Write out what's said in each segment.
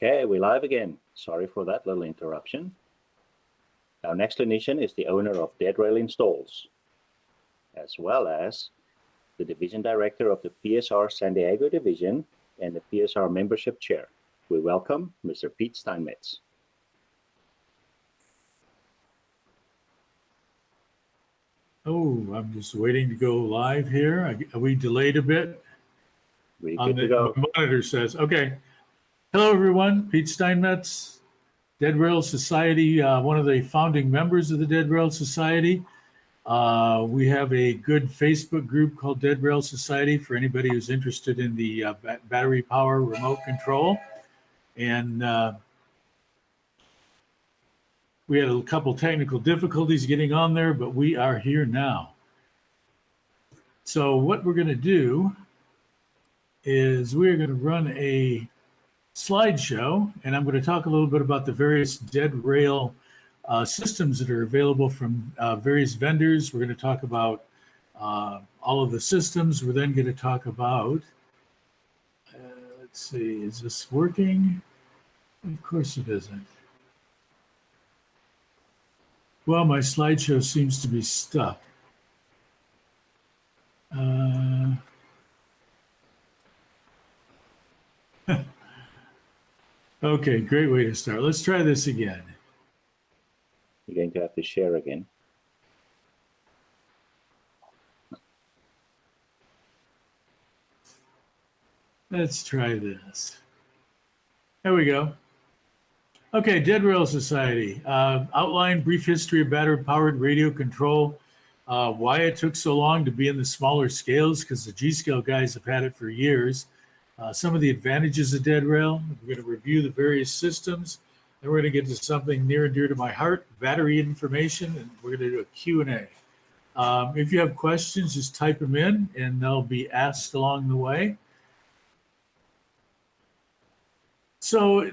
Okay, we're live again. Sorry for that little interruption. Our next clinician is the owner of Dead Rail Installs, as well as the Division Director of the PSR San Diego Division and the PSR Membership Chair. We welcome Mr. Pete Stienmetz. Oh, I'm just waiting to go live here. Are we delayed a bit? We're good to go. My monitor says, okay. Hello, everyone. Pete Stienmetz, Dead Rail Society, one of the founding members of the Dead Rail Society. We have a good Facebook group called Dead Rail Society for anybody who's interested in the battery power remote control. And we had a couple technical difficulties getting on there, but we are here now. So what we're going to do is we're going to run a slideshow, and I'm going to talk a little bit about the various Dead Rail systems that are available from various vendors. We're going to talk about all of the systems. We're then going to talk about, let's see, is this working? Of course it isn't. Well, my slideshow seems to be stuck. Okay, great way to start. Let's try this again. You're going to have to share again. Let's try this. There we go. Okay, Dead Rail Society. Outline brief history of battery-powered radio control. Why it took so long to be in the smaller scales, because the G-scale guys have had it for years. Some of the advantages of Dead Rail. We're going to review the various systems. Then we're going to get to something near and dear to my heart, battery information, and we're going to do a Q&A. If you have questions, just type them in, and they'll be asked along the way. So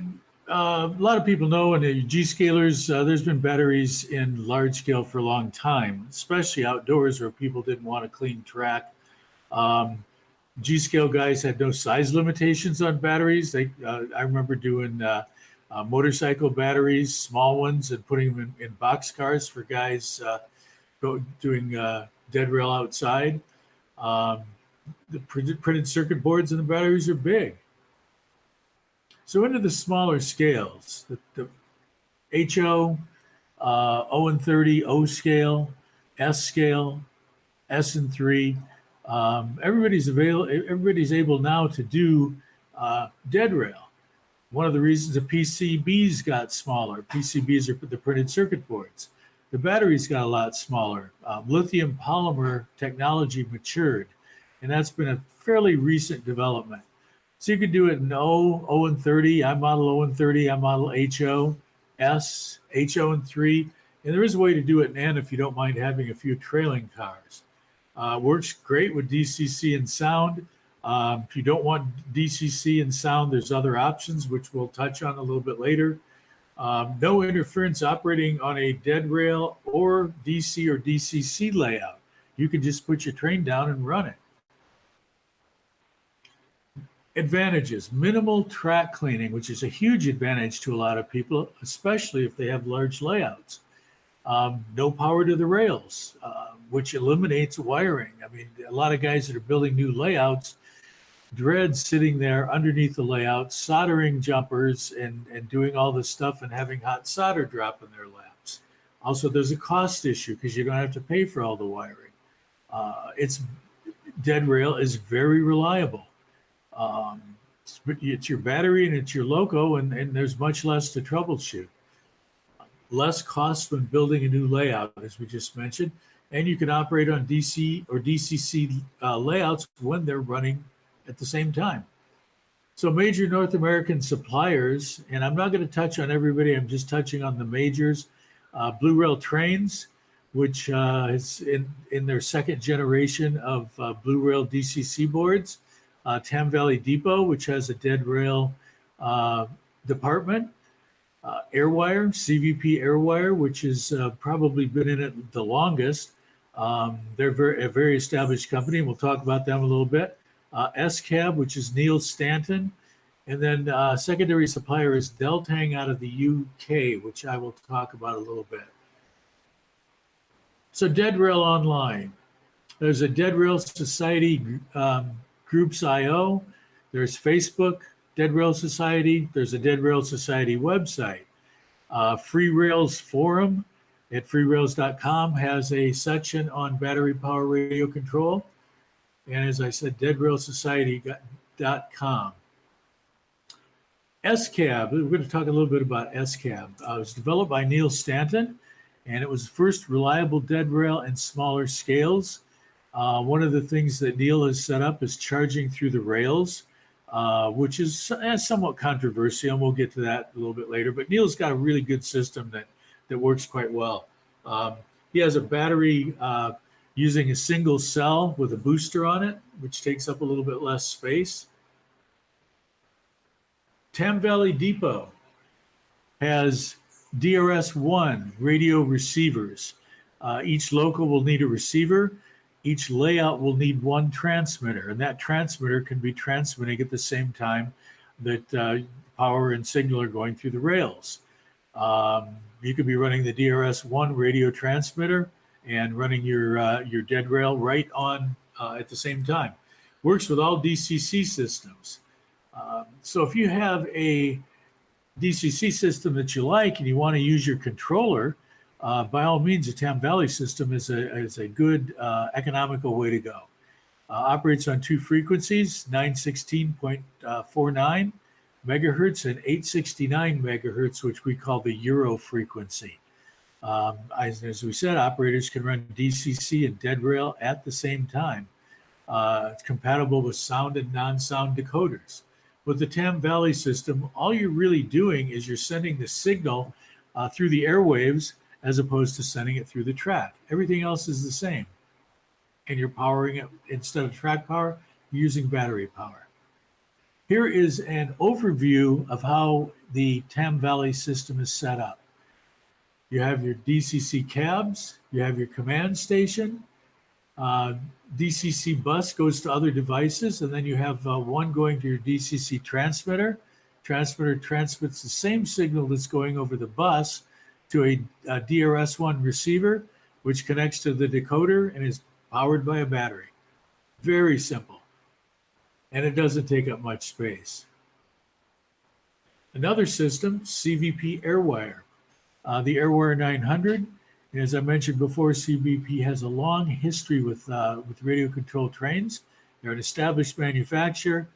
a lot of people know in the G-scalers, there's been batteries in large scale for a long time, especially outdoors where people didn't want a clean track. G-scale guys had no size limitations on batteries. I remember doing motorcycle batteries, small ones, and putting them in boxcars for guys doing Dead Rail outside. The printed circuit boards and the batteries are big. So into the smaller scales, the HO, O and 30, O scale, S scale, S and 3. Everybody's able now to do Dead Rail. One of the reasons the PCBs got smaller. PCBs are the printed circuit boards. The batteries got a lot smaller. Lithium polymer technology matured, and that's been a fairly recent development. So you can do it in O and 30. I model O and 30. I model HO, S, HO and 3. And there is a way to do it in N if you don't mind having a few trailing cars. Works great with DCC and sound. If you don't want DCC and sound, there's other options, which we'll touch on a little bit later. No interference operating on a Dead Rail or DC or DCC layout. You can just put your train down and run it. Advantages: minimal track cleaning, which is a huge advantage to a lot of people, especially if they have large layouts. No power to the rails, which eliminates wiring. I mean, a lot of guys that are building new layouts dread sitting there underneath the layout, soldering jumpers and doing all this stuff and having hot solder drop in their laps. Also, there's a cost issue because you don't have to pay for all the wiring. Dead Rail is very reliable. It's your battery and it's your loco, and there's much less to troubleshoot. Less cost when building a new layout, as we just mentioned, and you can operate on DC or DCC layouts when they're running at the same time. So major North American suppliers, and I'm not going to touch on everybody, I'm just touching on the majors. Blue Rail Trains, which is in their second generation of Blue Rail DCC boards. Tam Valley Depot, which has a Dead Rail department. Airwire, CVP Airwire, which has probably been in it the longest. They're a very established company, and we'll talk about them a little bit. SCAB, which is Neil Stanton, And then secondary supplier is Deltang out of the UK, which I will talk about a little bit. So Dead Rail Online. There's a Dead Rail Society groups.io. There's Facebook, Dead Rail Society. There's a Dead Rail Society website. Free Rails Forum at freerails.com has a section on battery power radio control. And as I said, deadrailsociety.com. SCAB, we're going to talk a little bit about SCAB. It was developed by Neil Stanton, and it was the first reliable dead rail in smaller scales. One of the things that Neil has set up is charging through the rails, which is somewhat controversial, and we'll get to that a little bit later. But Neil's got a really good system that works quite well. He has a battery using a single cell with a booster on it, which takes up a little bit less space. Tam Valley Depot has DRS-1 radio receivers. Each local will need a receiver. Each layout will need one transmitter, and that transmitter can be transmitting at the same time that power and signal are going through the rails. You could be running the DRS-1 radio transmitter and running your dead rail right on at the same time. Works with all DCC systems. So if you have a DCC system that you like and you want to use your controller, by all means, the Tam Valley system is a good economical way to go. Operates on two frequencies, 916.49 megahertz and 869 megahertz, which we call the Euro frequency. As we said, operators can run DCC and dead rail at the same time. It's compatible with sound and non-sound decoders. With the Tam Valley system, all you're really doing is you're sending the signal through the airwaves as opposed to sending it through the track. Everything else is the same. And you're powering it, instead of track power, you're using battery power. Here is an overview of how the Tam Valley system is set up. You have your DCC cabs, you have your command station, DCC bus goes to other devices, and then you have one going to your DCC transmitter. Transmitter transmits the same signal that's going over the bus to a DRS-1 receiver, which connects to the decoder and is powered by a battery. Very simple. And it doesn't take up much space. Another system, CVP Airwire. The Airwire 900. And as I mentioned before, CVP has a long history with radio control trains. They're an established manufacturer.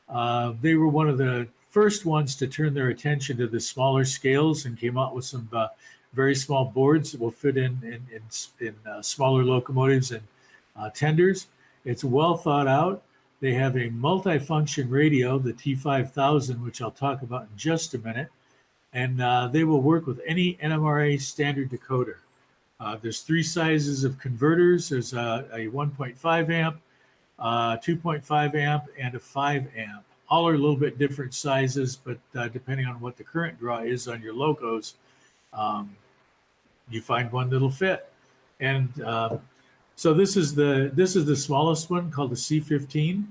They were one of the first ones to turn their attention to the smaller scales and came out with some very small boards that will fit in smaller locomotives and tenders. It's well thought out. They have a multifunction radio, the T5000, which I'll talk about in just a minute, and they will work with any NMRA standard decoder. There's three sizes of converters. There's a 1.5 amp, 2.5 amp, and a 5 amp. All are a little bit different sizes, but depending on what the current draw is on your locos, you find one that'll fit. And so this is the smallest one, called the C15.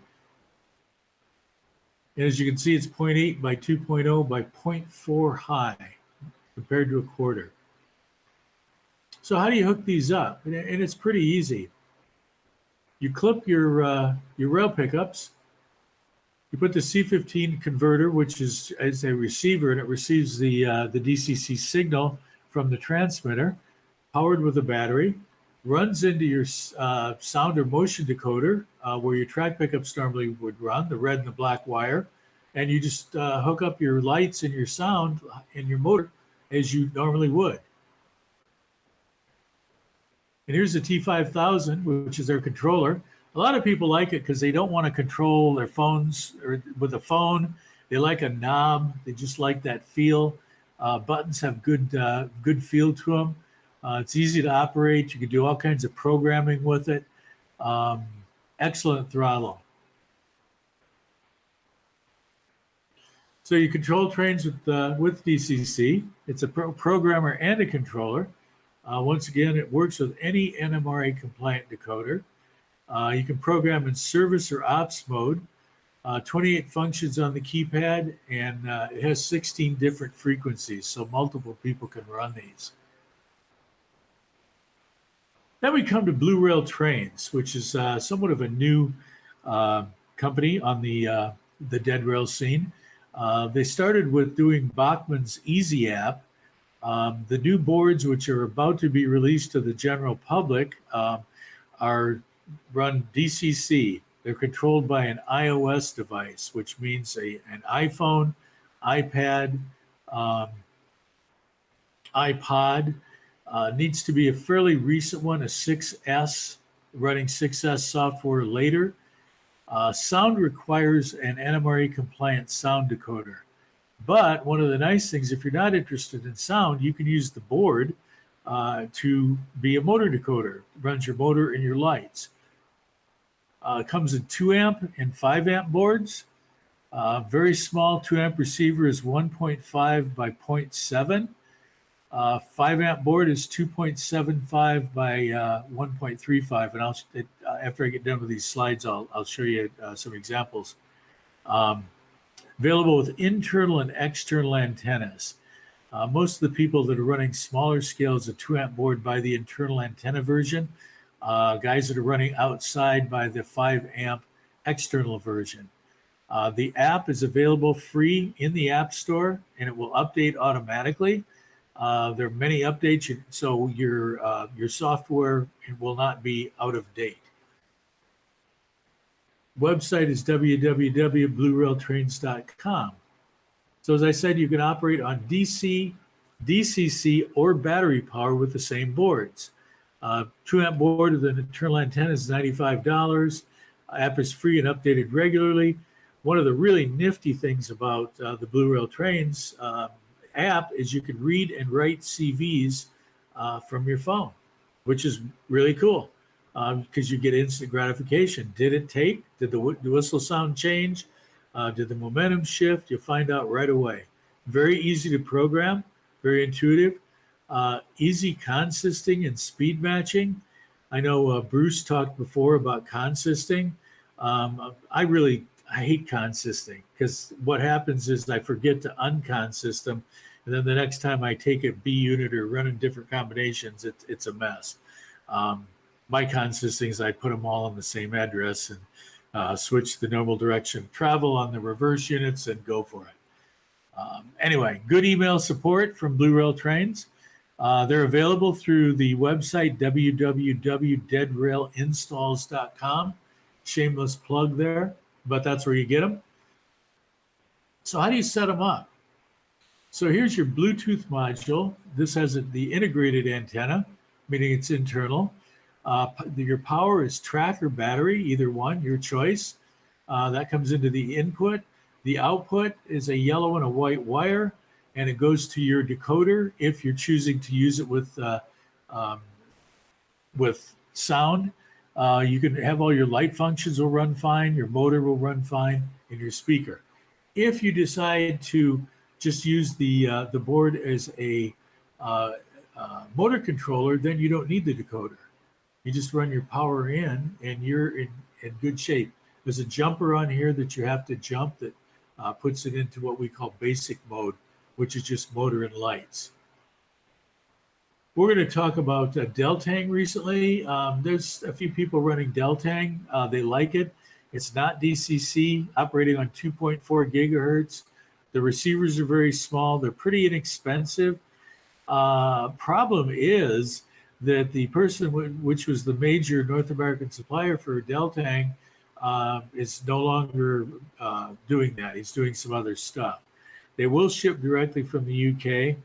And as you can see, it's 0.8 by 2.0 by 0.4 high compared to a quarter. So how do you hook these up? And it's pretty easy. You clip your rail pickups. You put the C15 converter, which is a receiver, and it receives the DCC signal from the transmitter, powered with a battery, runs into your sound or motion decoder, where your track pickups normally would run, the red and the black wire, and you just hook up your lights and your sound and your motor as you normally would. And here's the T5000, which is their controller. A lot of people like it because they don't want to control their phones or with a phone. They like a knob. They just like that feel. Buttons have good feel to them. It's easy to operate. You can do all kinds of programming with it. Excellent throttle. So you control trains with DCC. It's a programmer and a controller. Once again, it works with any NMRA compliant decoder. You can program in service or ops mode. 28 functions on the keypad, and it has 16 different frequencies, so multiple people can run these. Then we come to Blue Rail Trains, which is somewhat of a new company on the dead rail scene. They started with doing Bachmann's Easy app. The new boards, which are about to be released to the general public, are run DCC. They're controlled by an iOS device, which means an iPhone, iPad, iPod. Needs to be a fairly recent one, a 6S, running 6S software later. Sound requires an NMRA compliant sound decoder. But one of the nice things, if you're not interested in sound, you can use the board to be a motor decoder. It runs your motor and your lights. It comes in 2 amp and 5 amp boards. Very small 2 amp receiver is 1.5 by 0.7. 5 amp board is 2.75 by 1.35. And after I get done with these slides, I'll show you some examples. Available with internal and external antennas. Most of the people that are running smaller scales, a 2 amp board, buy the internal antenna version. Guys that are running outside buy the 5 amp external version. The app is available free in the App Store, and it will update automatically. There are many updates, so your software will not be out of date. Website is www.bluerailtrains.com. So as I said, you can operate on DC, DCC, or battery power with the same boards. 2 amp board with an internal antenna is $95. App is free and updated regularly. One of the really nifty things about the Blue Rail Trains app is you can read and write CVs from your phone, which is really cool because you get instant gratification. Did it take? Did the whistle sound change? Did the momentum shift? You'll find out right away. Very easy to program, very intuitive, easy consisting and speed matching. I know Bruce talked before about consisting. I hate consisting because what happens is I forget to unconsist them, and then the next time I take a B unit or run in different combinations, it's a mess. My consistings, I put them all on the same address and switch the normal direction of travel on the reverse units and go for it. Anyway, good email support from Blue Rail Trains. They're available through the website www.deadrailinstalls.com. Shameless plug there, but that's where you get them. So how do you set them up? So here's your Bluetooth module. This has the integrated antenna, meaning it's internal. Your power is track or battery, either one, your choice. That comes into the input. The output is a yellow and a white wire, and it goes to your decoder if you're choosing to use it with sound. You can have all your light functions will run fine, your motor will run fine, and your speaker. If you decide to just use the board as a motor controller, then you don't need the decoder. You just run your power in, and you're in good shape. There's a jumper on here that you have to jump that puts it into what we call basic mode, which is just motor and lights. We're going to talk about Deltang recently. There's a few people running Deltang. They like it. It's not DCC, operating on 2.4 gigahertz. The receivers are very small. They're pretty inexpensive. Problem is that the person which was the major North American supplier for Deltang is no longer doing that. He's doing some other stuff. They will ship directly from the UK.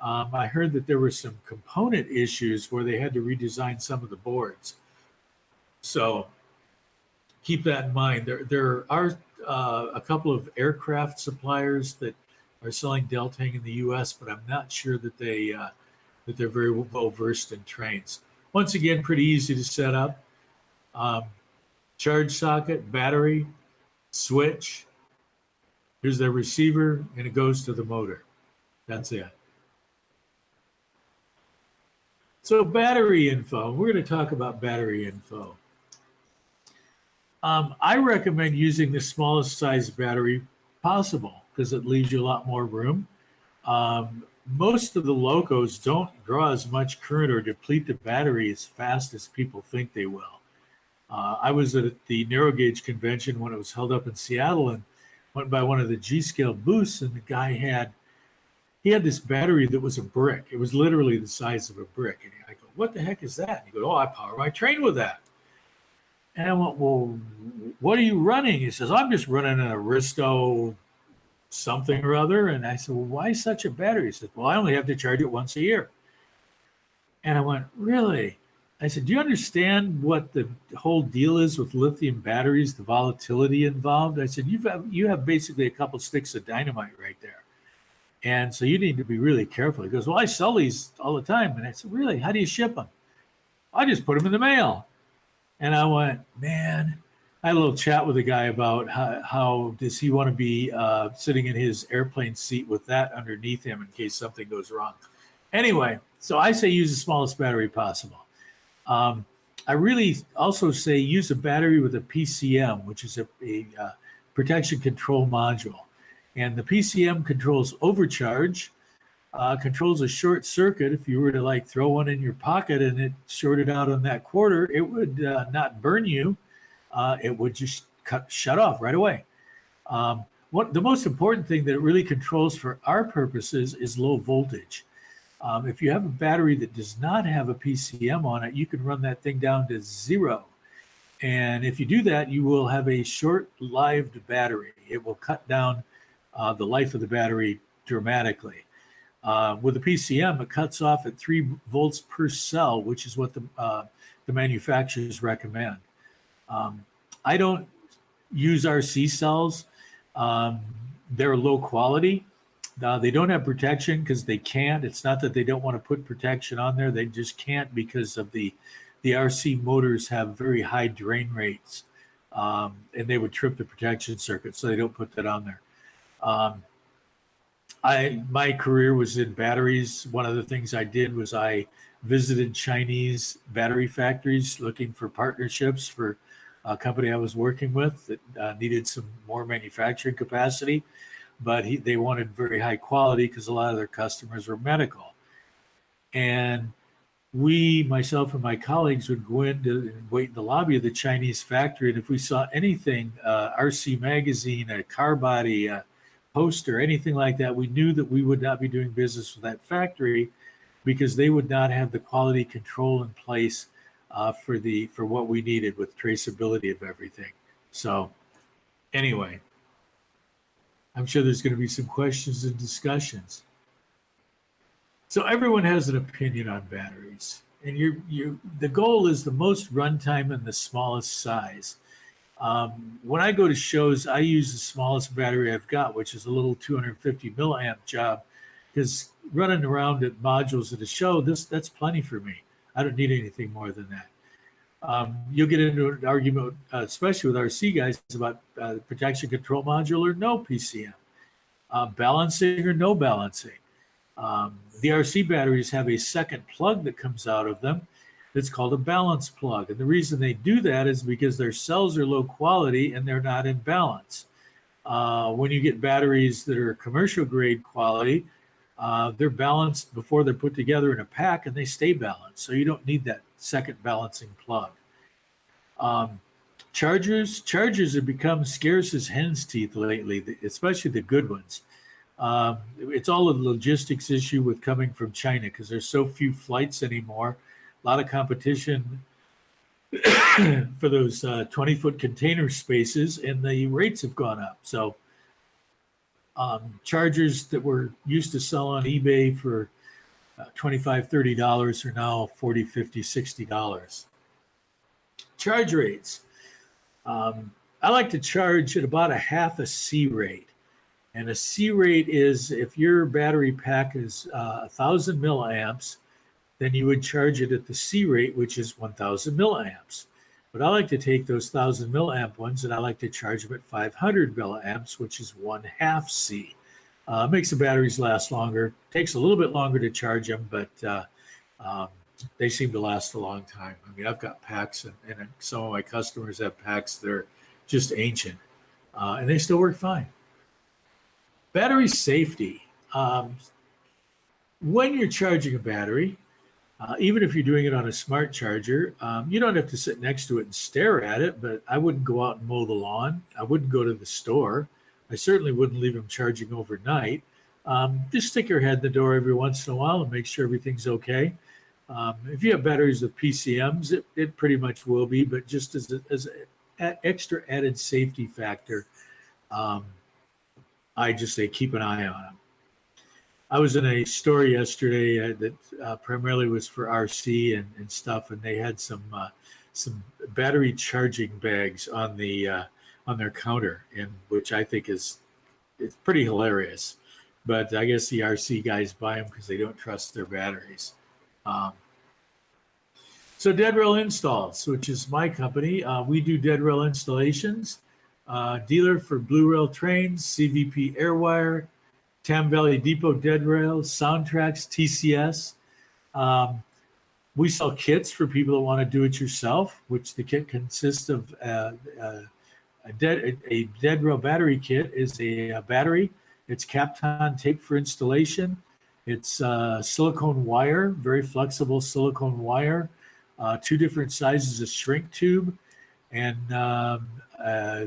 I heard that there were some component issues where they had to redesign some of the boards. So keep that in mind. There are a couple of aircraft suppliers that are selling Deltang in the US, but I'm not sure that they're very well versed in trains. Once again, pretty easy to set up. Charge socket, battery, switch. Here's the receiver, and it goes to the motor. That's it. So battery info. We're going to talk about battery info. I recommend using the smallest size battery possible because it leaves you a lot more room. Most of the locos don't draw as much current or deplete the battery as fast as people think they will. I was at the narrow gauge convention when it was held up in Seattle and went by one of the G scale booths, and the guy had this battery that was a brick. It was literally the size of a brick. And I go, "What the heck is that?" And he goes, "Oh, I power my train with that." And I went, "Well, what are you running?" He says, "I'm just running an Aristo something or other." And I said, "Well, why such a battery?" He says, "Well, I only have to charge it once a year." And I went, "Really?" I said, "Do you understand what the whole deal is with lithium batteries, the volatility involved?" I said, you have basically a couple sticks of dynamite right there. And so you need to be really careful." He goes, "Well, I sell these all the time." And I said, "Really? How do you ship them?" "I just put them in the mail." And I went, man, I had a little chat with the guy about how does he want to be sitting in his airplane seat with that underneath him in case something goes wrong. Anyway, so I say use the smallest battery possible. I really also say use a battery with a PCM, which is a protection control module. And the PCM controls overcharge, controls a short circuit. If you were to like throw one in your pocket and it shorted out on that quarter, it would not burn you. It would just shut off right away. What the most important thing that it really controls for our purposes is low voltage. If you have a battery that does not have a PCM on it, you can run that thing down to 0. And if you do that, you will have a short-lived battery. It will cut down the life of the battery dramatically. With the PCM, it cuts off at 3 volts per cell, which is what the manufacturers recommend. I don't use RC cells. They're low quality. They don't have protection because they can't. It's not that they don't want to put protection on there. They just can't because of the RC motors have very high drain rates, and they would trip the protection circuit, so they don't put that on there. My career was in batteries. One of the things I did was I visited Chinese battery factories looking for partnerships for a company I was working with that needed some more manufacturing capacity, but they wanted very high quality because a lot of their customers were medical. And myself and my colleagues would go in and wait in the lobby of the Chinese factory, and if we saw anything, RC magazine, a car body, a poster, anything like that, we knew that we would not be doing business with that factory because they would not have the quality control in place for what we needed with traceability of everything. So anyway, I'm sure there's going to be some questions and discussions. So everyone has an opinion on batteries, and the goal is the most runtime and the smallest size. When I go to shows, I use the smallest battery I've got, which is a little 250 milliamp job, because running around at modules at a show, that's plenty for me. I don't need anything more than that. You'll get into an argument, especially with RC guys, about protection control module or no PCM, balancing or no balancing. The RC batteries have a second plug that comes out of them. It's called a balance plug. And the reason they do that is because their cells are low quality and they're not in balance. When you get batteries that are commercial grade quality, they're balanced before they're put together in a pack and they stay balanced. So you don't need that second balancing plug. Chargers have become scarce as hen's teeth lately, especially the good ones. It's all a logistics issue with coming from China because there's so few flights anymore. A lot of competition for those 20-foot container spaces, and the rates have gone up. So chargers that were used to sell on eBay for $25, $30 are now $40, $50, $60. Charge rates. I like to charge at about a half a C rate. And a C rate is if your battery pack is 1,000 milliamps, then you would charge it at the C rate, which is 1,000 milliamps. But I like to take those 1,000 milliamp ones and I like to charge them at 500 milliamps, which is 1/2 C. Makes the batteries last longer. Takes a little bit longer to charge them, but they seem to last a long time. I mean, I've got packs, and some of my customers have packs that are just ancient, and they still work fine. Battery safety. When you're charging a battery, even if you're doing it on a smart charger, you don't have to sit next to it and stare at it, but I wouldn't go out and mow the lawn. I wouldn't go to the store. I certainly wouldn't leave them charging overnight. Just stick your head in the door every once in a while and make sure everything's okay. If you have batteries with PCMs, it pretty much will be, but just as an extra added safety factor, I just say keep an eye on them. I was in a store yesterday that primarily was for RC and stuff, and they had some battery charging bags on their counter, and which I think it's pretty hilarious. But I guess the RC guys buy them because they don't trust their batteries. So dead rail installs, which is my company, we do dead rail installations. Dealer for Blue Rail trains, CVP Airwire, Tam Valley Depot dead rail, Soundtracks, TCS. We sell kits for people that want to do it yourself, which the kit consists of a dead rail battery kit is a battery. It's Kapton tape for installation. It's silicone wire, very flexible silicone wire, 2 different sizes of shrink tube, and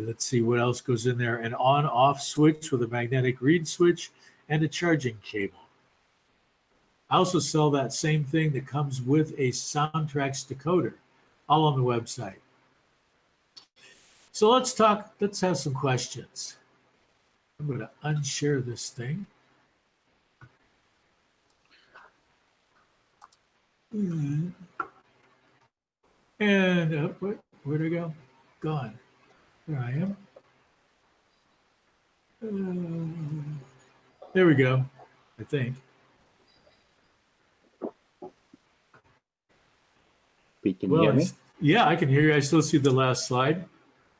let's see what else goes in there. An on-off switch with a magnetic reed switch and a charging cable. I also sell that same thing that comes with a Soundtracks decoder, all on the website. So let's have some questions. I'm going to unshare this thing. And where'd I go? Gone. There I am. There we go, I think. Pete, can you hear me? Yeah, I can hear you. I still see the last slide.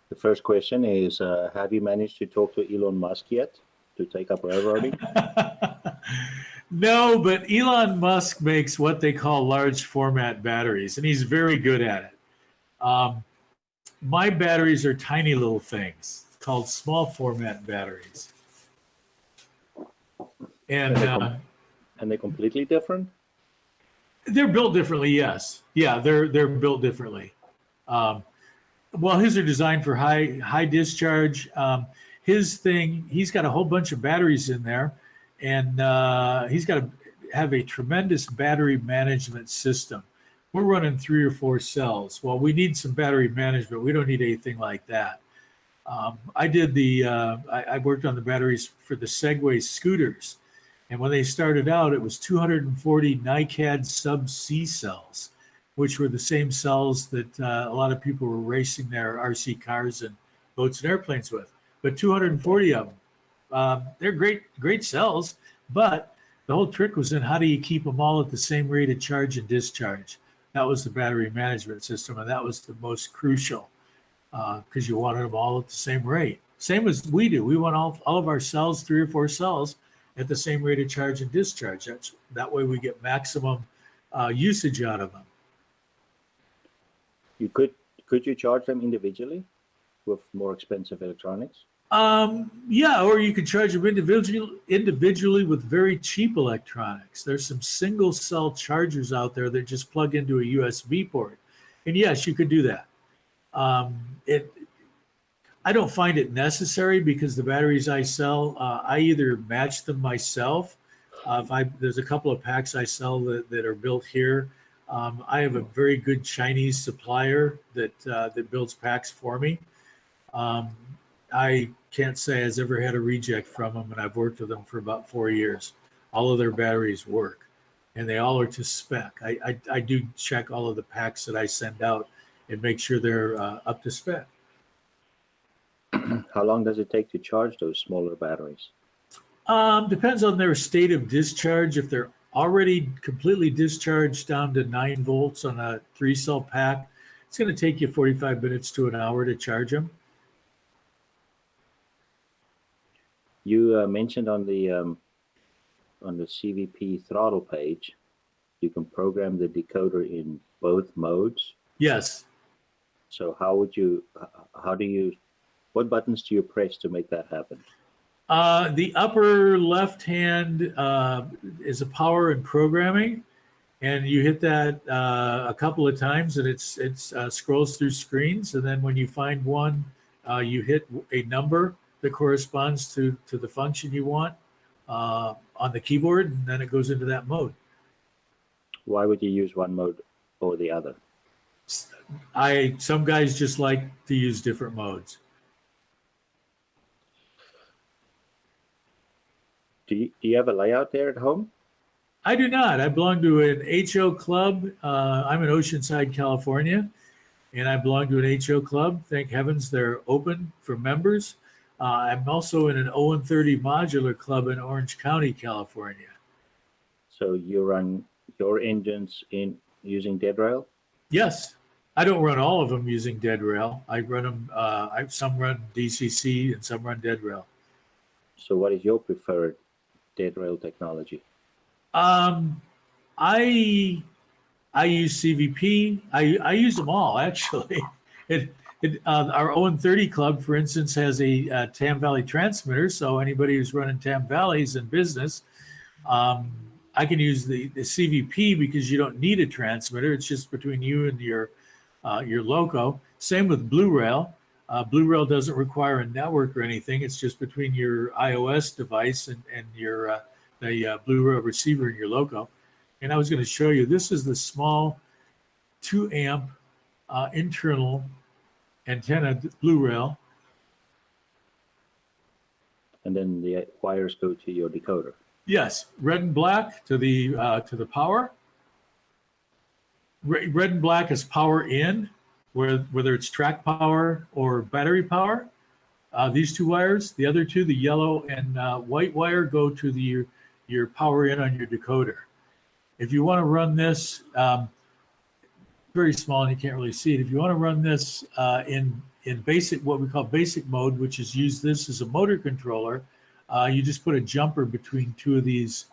The first question is, have you managed to talk to Elon Musk yet to take up railroading? No, but Elon Musk makes what they call large format batteries, and he's very good at it. My batteries are tiny little things called small format batteries. And they're completely different? They're built differently, yes. Yeah, they're built differently. Well, his are designed for high discharge. His thing, he's got a whole bunch of batteries in there, and he's got to have a tremendous battery management system. We're running 3 or 4 cells. Well, we need some battery management. We don't need anything like that. I worked on the batteries for the Segway scooters. And when they started out, it was 240 NiCad sub-C cells, which were the same cells that a lot of people were racing their RC cars and boats and airplanes with. But 240 of them. They're great cells, but the whole trick was in how do you keep them all at the same rate of charge and discharge. That was the battery management system, and that was the most crucial because you wanted them all at the same rate. Same as we do. We want all of our cells, 3 or 4 cells, at the same rate of charge and discharge. That way we get maximum usage out of them. Could you charge them individually with more expensive electronics? Yeah, or you could charge them individually with very cheap electronics. There's some single cell chargers out there that just plug into a USB port. And yes, you could do that. I don't find it necessary because the batteries I sell, I either match them myself. There's a couple of packs I sell that are built here. I have a very good Chinese supplier that builds packs for me. I can't say I've ever had a reject from them, and I've worked with them for about 4 years. All of their batteries work, and they all are to spec. I do check all of the packs that I send out and make sure they're up to spec. How long does it take to charge those smaller batteries? Depends on their state of discharge. If they're already completely discharged down to 9 volts on a 3-cell pack, it's going to take you 45 minutes to an hour to charge them. You mentioned on the CVP throttle page, you can program the decoder in both modes. Yes. So how do you, what buttons do you press to make that happen? The upper left hand is a power and programming, and you hit that a couple of times, and it's scrolls through screens. And then when you find one, you hit a number that corresponds to the function you want on the keyboard, and then it goes into that mode. Why would you use one mode or the other? Some guys just like to use different modes. Do you have a layout there at home? I do not. I belong to an HO club. I'm in Oceanside, California, and I belong to an HO club. Thank heavens they're open for members. I'm also in an 0-30 modular club in Orange County, California. So you run your engines in using dead rail? Yes. I don't run all of them using dead rail. I run them, some run DCC and some run dead rail. So what is your preferred dead rail technology? I use CVP. I use them all, actually. Our 0-30 club, for instance, has a Tam Valley transmitter. So anybody who's running Tam Valleys in business, I can use the CVP because you don't need a transmitter. It's just between you and your loco. Same with Blue Rail. Blue Rail doesn't require a network or anything. It's just between your iOS device and your the Blue Rail receiver in your loco. And I was going to show you, this is the small 2 amp internal antenna Blue Rail. And then the wires go to your decoder. Yes, red and black to the power. Red and black is power in, whether it's track power or battery power. These two wires, the other two, the yellow and white wire, go to your power in on your decoder. If you want to run this, very small and you can't really see it. If you want to run this in basic, what we call basic mode, which is use this as a motor controller, you just put a jumper between two of these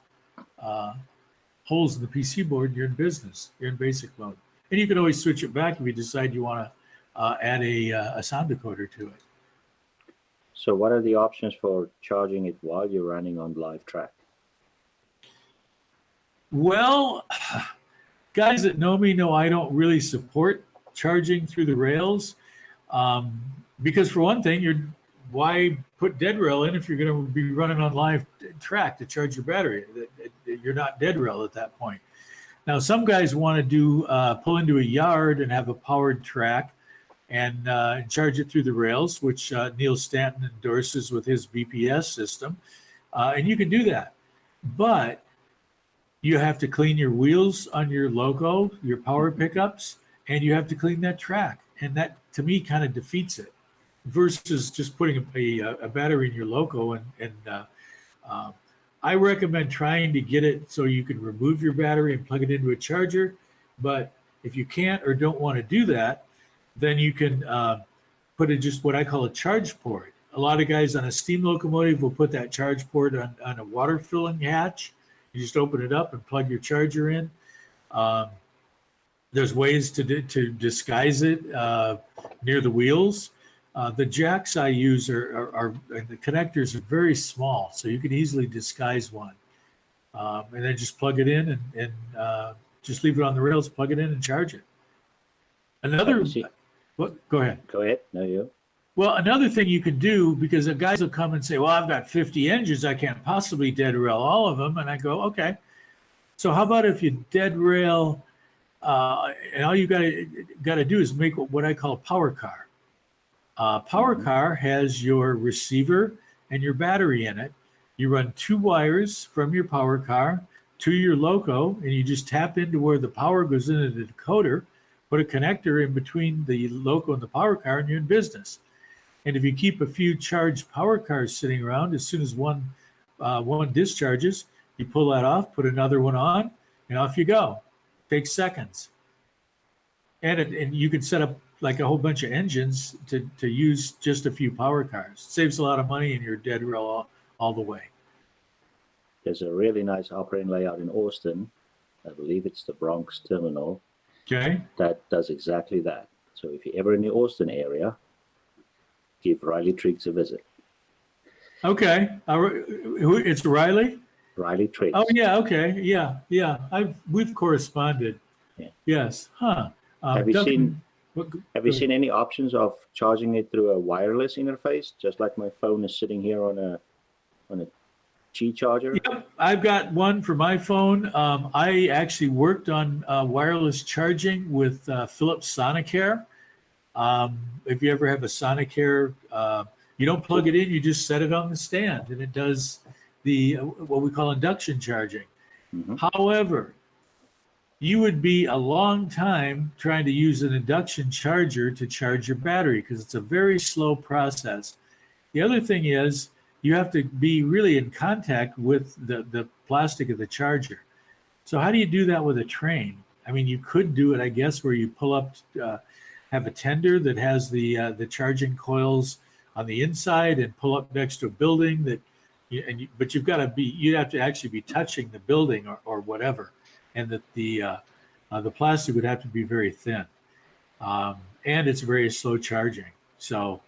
holes in the PC board, and you're in business. You're in basic mode. And you can always switch it back if you decide you want to add a sound decoder to it. So what are the options for charging it while you're running on live track? Well, guys that know me know I don't really support charging through the rails because, for one thing, why put dead rail in if you're going to be running on live track to charge your battery? You're not dead rail at that point. Now, some guys want to pull into a yard and have a powered track and charge it through the rails, which Neil Stanton endorses with his BPS system. And you can do that. But you have to clean your wheels on your loco, your power pickups, and you have to clean that track. And that, to me, kind of defeats it versus just putting a battery in your loco. And I recommend trying to get it so you can remove your battery and plug it into a charger. But if you can't or don't want to do that, then you can put just what I call a charge port. A lot of guys on a steam locomotive will put that charge port on a water filling hatch. You just open it up and plug your charger in. There's ways to disguise it near the wheels. The jacks I use are the connectors are very small, so you can easily disguise one. And then just plug it in and just leave it on the rails, plug it in and charge it. What? Go ahead. Go ahead. No, you. Well, another thing you can do, because the guys will come and say, well, I've got 50 engines, I can't possibly dead rail all of them. And I go, okay. So how about if you dead rail, and all you got to do is make what I call a power car. Power car has your receiver and your battery in it. You run 2 wires from your power car to your loco, and you just tap into where the power goes into the decoder, put a connector in between the loco and the power car, and you're in business. And if you keep a few charged power cars sitting around, as soon as one discharges, you pull that off, put another one on, and off you go. Takes seconds. And you can set up like a whole bunch of engines to use just a few power cars. Saves a lot of money, and you're dead rail all the way. There's a really nice operating layout in Austin I believe it's the Bronx terminal, Okay. that does exactly that. So if you're ever in the Austin area, give Riley Triggs a visit. Okay. It's Riley. Riley Triggs. Oh yeah. Okay. Yeah. Yeah. We've corresponded. Yeah. Yes. Huh. Have you Duncan, Have you seen any options of charging it through a wireless interface, just like my phone is sitting here on a Qi charger? Yep, I've got one for my phone. I actually worked on wireless charging with Philips Sonicare. If you ever have a Sonicare, you don't plug it in; you just set it on the stand, and it does the what we call induction charging. Mm-hmm. However, you would be a long time trying to use an induction charger to charge your battery because it's a very slow process. The other thing is you have to be really in contact with the plastic of the charger. So how do you do that with a train? I mean, you could do it, I guess, where you pull up, have a tender that has the charging coils on the inside and pull up next to a building that, but you've got to be, you'd have to actually be touching the building or whatever, and that the plastic would have to be very thin, and it's very slow charging. So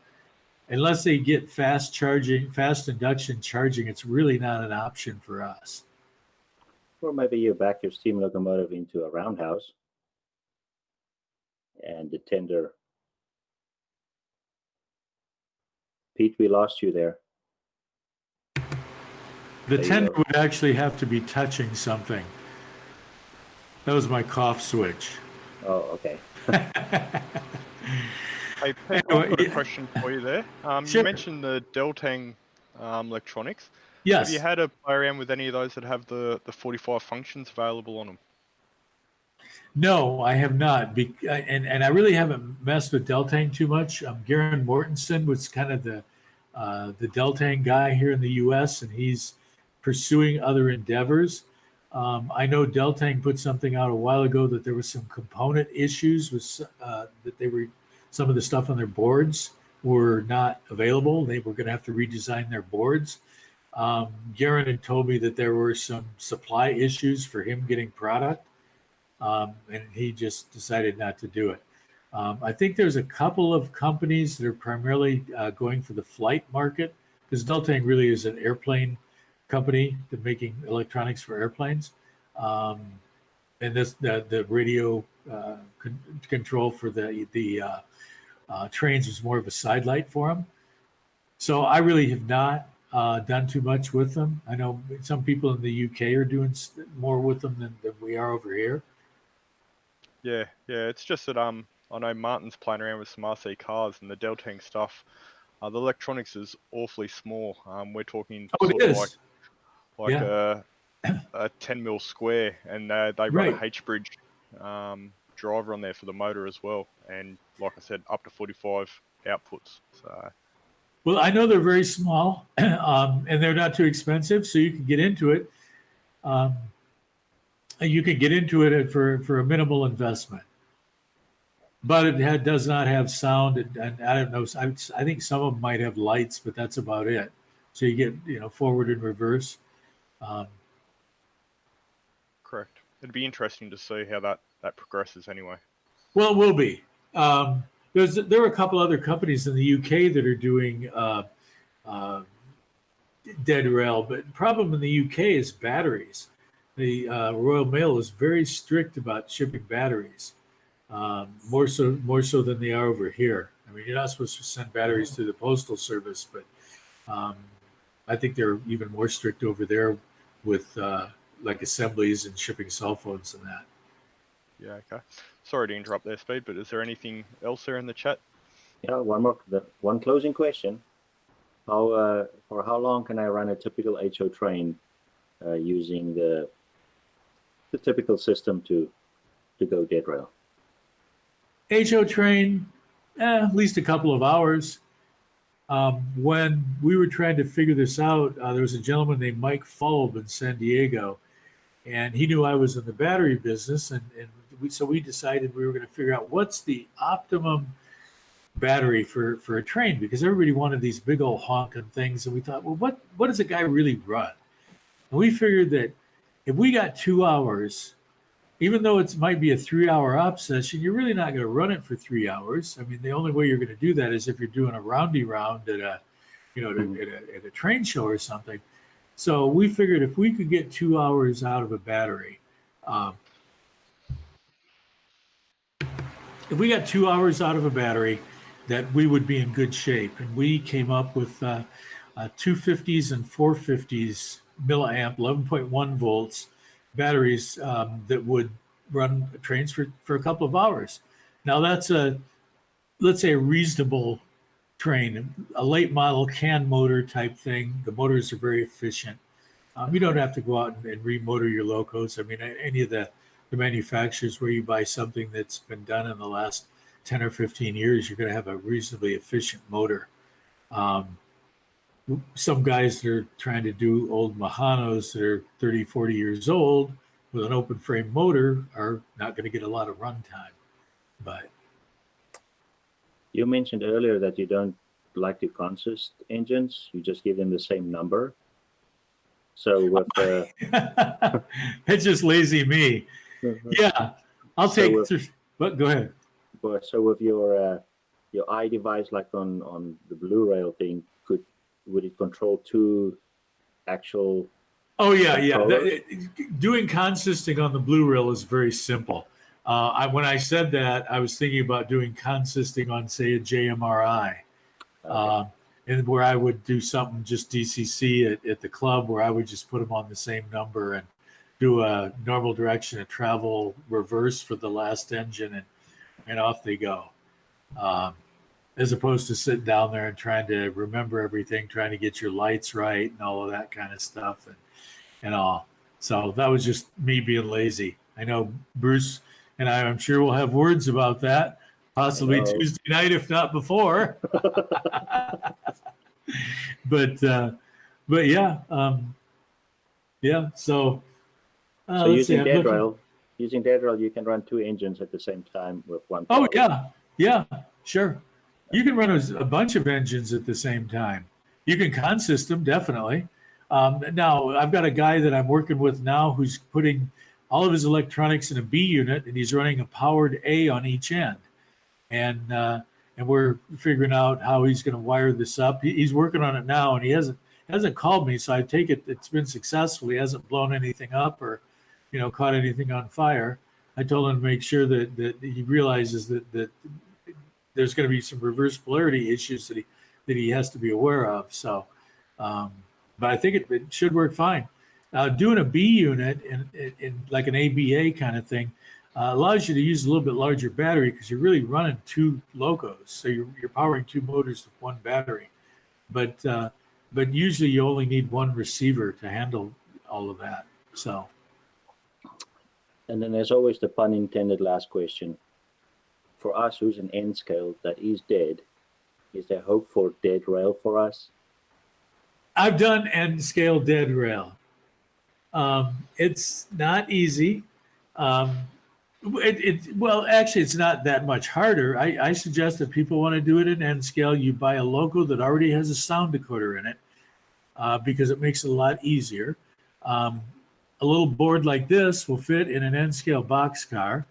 unless they get fast charging, fast induction charging, it's really not an option for us. Or maybe you back your steam locomotive into a roundhouse and the tender. Pete, we lost you there. The tender would actually have to be touching something. That was my cough switch. Oh, okay. Hey, Pete, I've got a question for you there. Sure. You mentioned the Deltang electronics. Yes. Have you had a play around with any of those that have the 45 functions available on them? No, I have not. And I really haven't messed with Deltang too much. Garen Mortensen was kind of the Deltang guy here in the U.S., and he's pursuing other endeavors. I know Deltang put something out a while ago that there was some component issues with that they were, some of the stuff on their boards were not available. They were going to have to redesign their boards. Garen had told me that there were some supply issues for him getting product, and he just decided not to do it. I think there's a couple of companies that are primarily going for the flight market, because Deltang really is an airplane company that's making electronics for airplanes. And this the radio control for the trains is more of a sidelight for them. So I really have not done too much with them. I know some people in the UK are doing more with them than we are over here. Yeah. It's just that I know Martin's playing around with some RC cars, and the Deltang stuff. The electronics is awfully small. We're talking sort of like a 10 mil square, and they run a H-bridge driver on there for the motor as well, and like I said, up to 45 outputs. So, well, I know they're very small, and they're not too expensive, so you can get into it. You can get into it for a minimal investment, but it does not have sound, and I don't know. I think some of them might have lights, but that's about it. So you get forward and reverse. Correct. It'd be interesting to see how that progresses anyway. Well, it will be. There are a couple other companies in the UK that are doing dead rail, but the problem in the UK is batteries. The Royal Mail is very strict about shipping batteries, more so than they are over here. I mean, you're not supposed to send batteries through the postal service, but I think they're even more strict over there with like assemblies and shipping cell phones and that. Yeah, okay. Sorry to interrupt there, Speed, but is there anything else there in the chat? Yeah, one closing question. For how long can I run a typical HO train using the typical system to go dead rail? HO train, at least a couple of hours. When we were trying to figure this out, there was a gentleman named Mike Fulb in San Diego, and he knew I was in the battery business, so we decided we were going to figure out what's the optimum battery for a train, because everybody wanted these big old honking things, and we thought, well, what does a guy really run? And we figured that if we got 2 hours even though it might be a 3-hour op session, you're really not going to run it for 3 hours. I mean, the only way you're going to do that is if you're doing a roundy round at a, at a train show or something. So we figured if we could get 2 hours out of a battery, if we got 2 hours out of a battery, that we would be in good shape. And we came up with 250s and 450s milliamp, 11.1 volts batteries that would run trains for a couple of hours. Now that's let's say a reasonable train, a late model can motor type thing. The motors are very efficient. You don't have to go out and remotor your locos. I mean, any of the manufacturers where you buy something that's been done in the last 10 or 15 years, you're going to have a reasonably efficient motor. Some guys that are trying to do old Mahanos that are 30, 40 years old with an open frame motor are not going to get a lot of runtime. But you mentioned earlier that you don't like to consist engines. You just give them the same number. So with it's just lazy me. Yeah, I'll take. But go ahead. So with your iDevice, like on the Blue Rail thing, would it control two actual? Oh yeah. Doing consisting on the Blue Rail is very simple. When I said that, I was thinking about doing consisting on, say, a JMRI, and where I would do something just DCC at the club, where I would just put them on the same number and do a normal direction of travel reverse for the last engine, and off they go. As opposed to sitting down there and trying to remember everything, trying to get your lights right and all of that kind of stuff and all. So that was just me being lazy. I know Bruce and I'm sure we'll have words about that, possibly Tuesday night, if not before. But yeah. So using dead rail, you can run two engines at the same time with one power. Oh yeah, sure. You can run a bunch of engines at the same time. You can consist them, definitely. Now, I've got a guy that I'm working with now who's putting all of his electronics in a B unit, and he's running a powered A on each end. And we're figuring out how he's going to wire this up. He's working on it now, and he hasn't called me, so I take it it's been successful. He hasn't blown anything up or, caught anything on fire. I told him to make sure that he realizes that there's going to be some reverse polarity issues that he has to be aware of. So, but I think it should work fine. Doing a B unit in like an ABA kind of thing allows you to use a little bit larger battery because you're really running two locos. So you're powering two motors with one battery. But usually you only need one receiver to handle all of that. So. And then there's always the pun intended last question. For us, who's an N scale that is dead, is there hope for dead rail for us? I've done N scale dead rail. It's not easy. Well, actually, it's not that much harder. I suggest that people want to do it in N scale. You buy a loco that already has a sound decoder in it because it makes it a lot easier. A little board like this will fit in an N scale boxcar.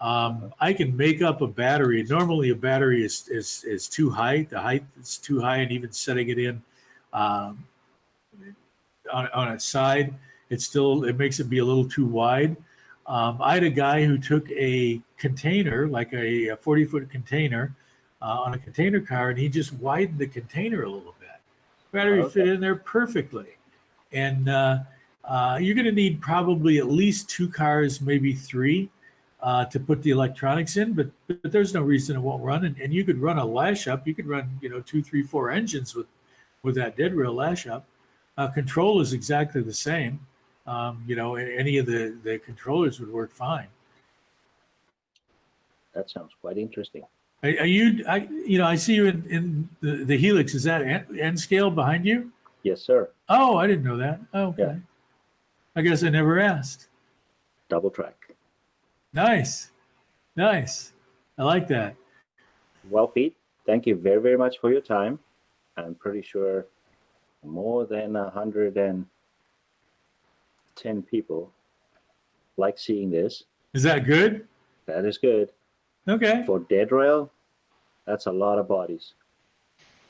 I can make up a battery. Normally, a battery is too high. The height is too high, and even setting it in on its side, it makes it be a little too wide. I had a guy who took a container, like a 40-foot container, on a container car, and he just widened the container a little bit. Battery fit in there perfectly, and you're going to need probably at least 2 cars, maybe 3. To put the electronics in, but there's no reason it won't run. And you could run a lash up. You could run 2, 3, 4 engines with that dead rail lash up. Control is exactly the same. Any of the controllers would work fine. That sounds quite interesting. I see you in the Helix. Is that N scale behind you? Yes, sir. Oh, I didn't know that. Oh, okay. Yeah. I guess I never asked. Double track. Nice. I like that. Well, Pete, thank you very, very much for your time. I'm pretty sure more than 110 people like seeing this. Is that good? That is good. Okay. For dead rail, that's a lot of bodies.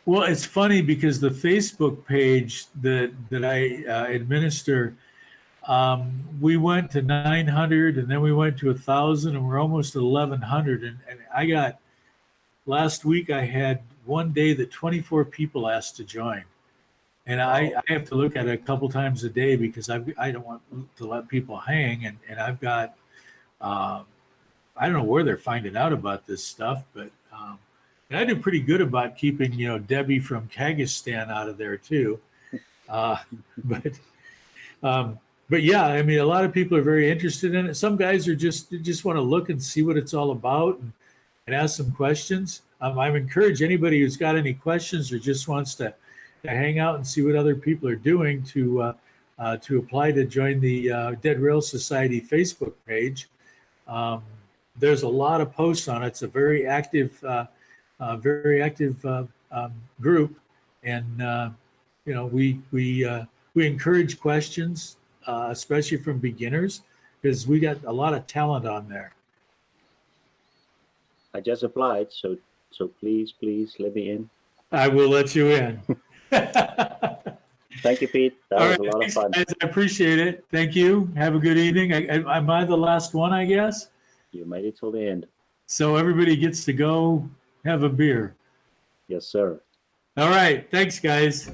Well, it's funny because the Facebook page that I administer, we went to 900 and then we went to 1,000 and we're almost at 1,100. And I got, last week I had one day that 24 people asked to join. And I have to look at it a couple times a day because I don't want to let people hang. And I've got, I don't know where they're finding out about this stuff, but and I do pretty good about keeping, Debbie from Kyrgyzstan out of there too. But yeah, I mean, a lot of people are very interested in it. Some guys are just want to look and see what it's all about and ask some questions. I encourage anybody who's got any questions or just wants to hang out and see what other people are doing to apply to join the Dead Rail Society Facebook page. There's a lot of posts on it. It's a very active group, and we encourage questions, especially from beginners, because we got a lot of talent on there. I just applied, so please let me in. I will let you in. Thank you, Pete. That was a lot of fun. Guys, I appreciate it. Thank you. Have a good evening. Am I the last one, I guess? You made it till the end. So everybody gets to go have a beer. Yes, sir. All right. Thanks, guys.